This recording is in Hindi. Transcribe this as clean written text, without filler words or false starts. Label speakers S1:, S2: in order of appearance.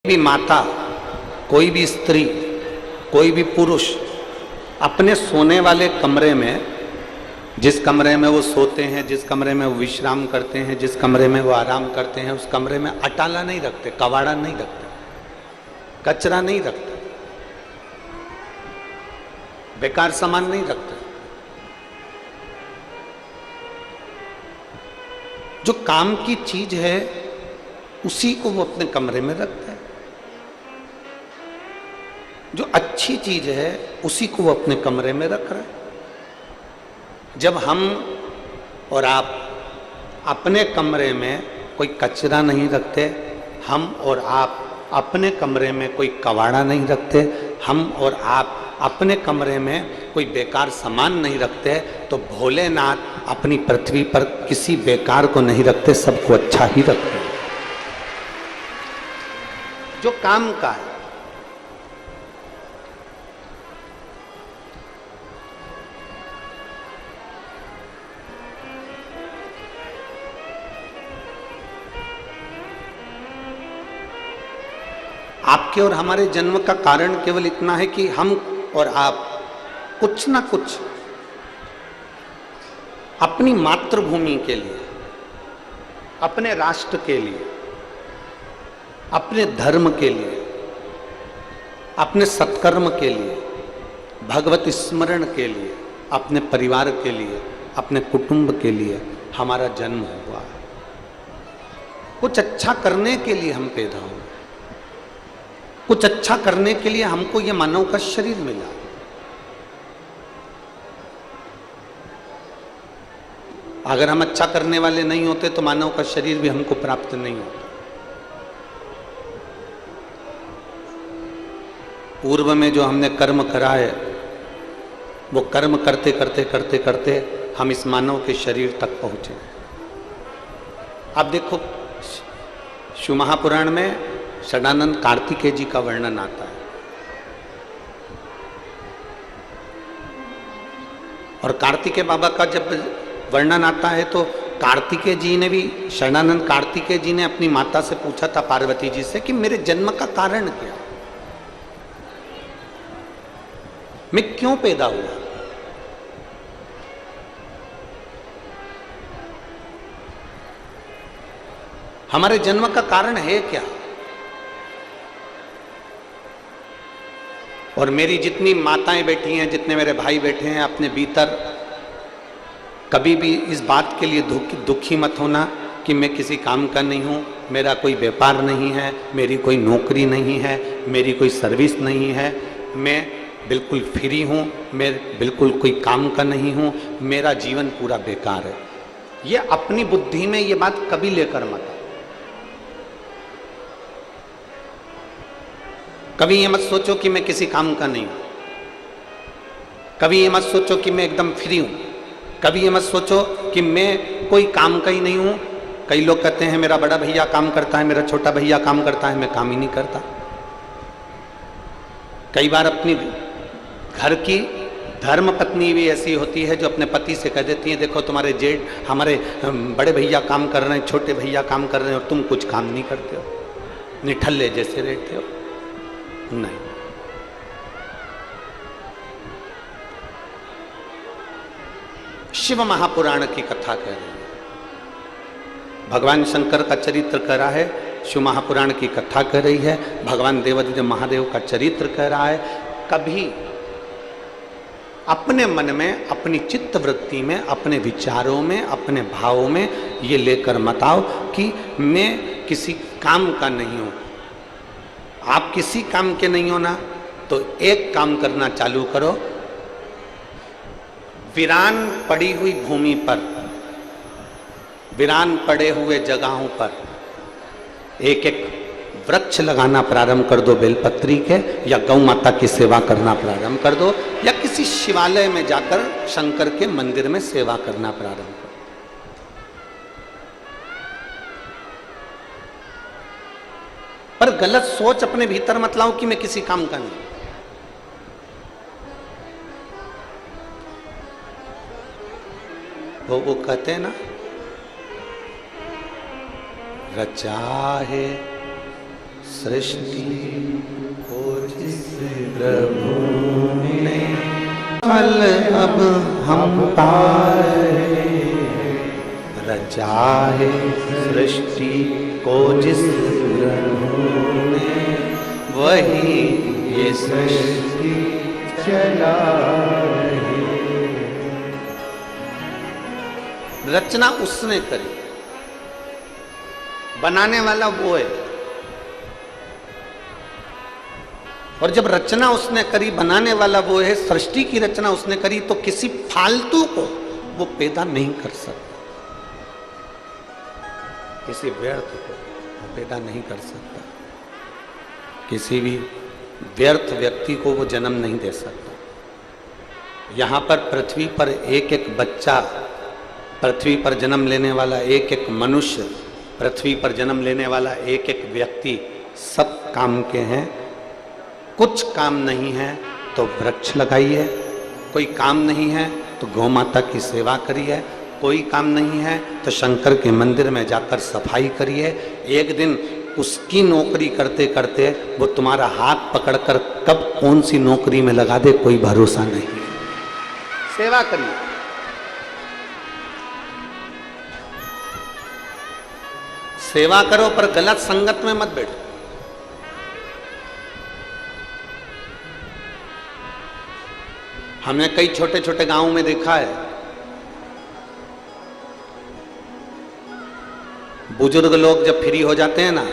S1: भी माता, कोई भी स्त्री, कोई भी पुरुष अपने सोने वाले कमरे में, जिस कमरे में वो सोते हैं, जिस कमरे में वो विश्राम करते हैं, जिस कमरे में वो आराम करते हैं, उस कमरे में अटाला नहीं रखते, कबाड़ा नहीं रखते, कचरा नहीं रखते, बेकार सामान नहीं रखते। जो काम की चीज है उसी को वो अपने कमरे में रखता है, जो अच्छी चीज है उसी को वो अपने कमरे में रख रहा है। जब हम और आप अपने कमरे में कोई कचरा नहीं रखते, हम और आप अपने कमरे में कोई कबाड़ा नहीं रखते, हम और आप अपने कमरे में कोई बेकार सामान नहीं रखते, तो भोलेनाथ अपनी पृथ्वी पर किसी बेकार को नहीं रखते, सबको अच्छा ही रखते हैं। जो काम का है, आपके और हमारे जन्म का कारण केवल इतना है कि हम और आप कुछ ना कुछ अपनी मातृभूमि के लिए, अपने राष्ट्र के लिए, अपने धर्म के लिए, अपने सत्कर्म के लिए, भगवत स्मरण के लिए, अपने परिवार के लिए, अपने कुटुंब के लिए हमारा जन्म हुआ। कुछ अच्छा करने के लिए हम पैदा हुए, कुछ अच्छा करने के लिए हमको यह मानव का शरीर मिला। अगर हम अच्छा करने वाले नहीं होते तो मानव का शरीर भी हमको प्राप्त नहीं होता। पूर्व में जो हमने कर्म करा है, वो कर्म करते करते करते करते हम इस मानव के शरीर तक पहुंचे। अब देखो, शिव महापुराण में षडानंद कार्तिकेय जी का वर्णन आता है, और कार्तिकेय बाबा का जब वर्णन आता है तो कार्तिकेय जी ने भी, षडानंद कार्तिकेय जी ने अपनी माता से पूछा था, पार्वती जी से, कि मेरे जन्म का कारण क्या, मैं क्यों पैदा हुआ। हमारे जन्म का कारण है क्या। और मेरी जितनी माताएं बैठी हैं, जितने मेरे भाई बैठे हैं, अपने भीतर कभी भी इस बात के लिए दुखी मत होना कि मैं किसी काम का नहीं हूँ, मेरा कोई व्यापार नहीं है, मेरी कोई नौकरी नहीं है, मेरी कोई सर्विस नहीं है, मैं बिल्कुल फ्री हूँ, मैं बिल्कुल कोई काम का नहीं हूँ, मेरा जीवन पूरा बेकार है। ये अपनी बुद्धि में ये बात कभी लेकर मत आओ। कभी ये मत सोचो कि मैं किसी काम का नहीं हूं, कभी ये मत सोचो कि मैं एकदम फ्री हूं, कभी ये मत सोचो कि मैं कोई काम का ही नहीं हूं। कई लोग कहते हैं मेरा बड़ा भैया काम करता है, मेरा छोटा भैया काम करता है, मैं काम ही नहीं करता। कई बार अपनी घर की धर्म पत्नी भी ऐसी होती है जो अपने पति से कह देती है, देखो तुम्हारे जेठ, हमारे बड़े भैया काम कर रहे हैं, छोटे भैया काम कर रहे हैं, और तुम कुछ काम नहीं करते हो, निठल्ले जैसे रहते हो। नहीं, शिव महापुराण की कथा कह रही है, भगवान शंकर का चरित्र कह रहा है, शिव महापुराण की कथा कह रही है, भगवान देवादिदेव महादेव का चरित्र कह रहा है। कभी अपने मन में, अपनी चित्त वृत्ति में, अपने विचारों में, अपने भावों में ये लेकर मत आओ कि मैं किसी काम का नहीं हूं। आप किसी काम के नहीं हो ना, तो एक काम करना चालू करो। वीरान पड़ी हुई भूमि पर, वीरान पड़े हुए जगहों पर एक एक वृक्ष लगाना प्रारंभ कर दो बेलपत्री के, या गौ माता की सेवा करना प्रारंभ कर दो, या किसी शिवालय में जाकर शंकर के मंदिर में सेवा करना प्रारंभ करो। पर गलत सोच अपने भीतर मत लाओ कि मैं किसी काम का नहीं। वो कहते हैं ना, रचा है सृष्टि को जिस प्रभु ने फल अब हम पाए, रचा है सृष्टि को जिस प्रभु ने, वही ये सृष्टि चला है। रचना उसने करी, बनाने वाला वो है। और जब रचना उसने करी, बनाने वाला वो है, सृष्टि की रचना उसने करी, तो किसी फालतू को वो पैदा नहीं कर सकता, किसी व्यर्थ को वो पैदा नहीं कर सकता, किसी भी व्यर्थ व्यक्ति को वो जन्म नहीं दे सकता। यहाँ पर पृथ्वी पर एक एक बच्चा, पृथ्वी पर जन्म लेने वाला एक एक मनुष्य, पृथ्वी पर जन्म लेने वाला एक एक व्यक्ति सब काम के हैं। कुछ काम नहीं है तो वृक्ष लगाइए, कोई काम नहीं है तो गौ माता की सेवा करिए, कोई काम नहीं है तो शंकर के मंदिर में जाकर सफाई करिए। एक दिन उसकी नौकरी करते करते वो तुम्हारा हाथ पकड़कर कब कौन सी नौकरी में लगा दे कोई भरोसा नहीं। सेवा करिए। सेवा करो पर गलत संगत में मत बैठो। हमने कई छोटे छोटे गांवों में देखा है, बुजुर्ग लोग जब फ्री हो जाते हैं ना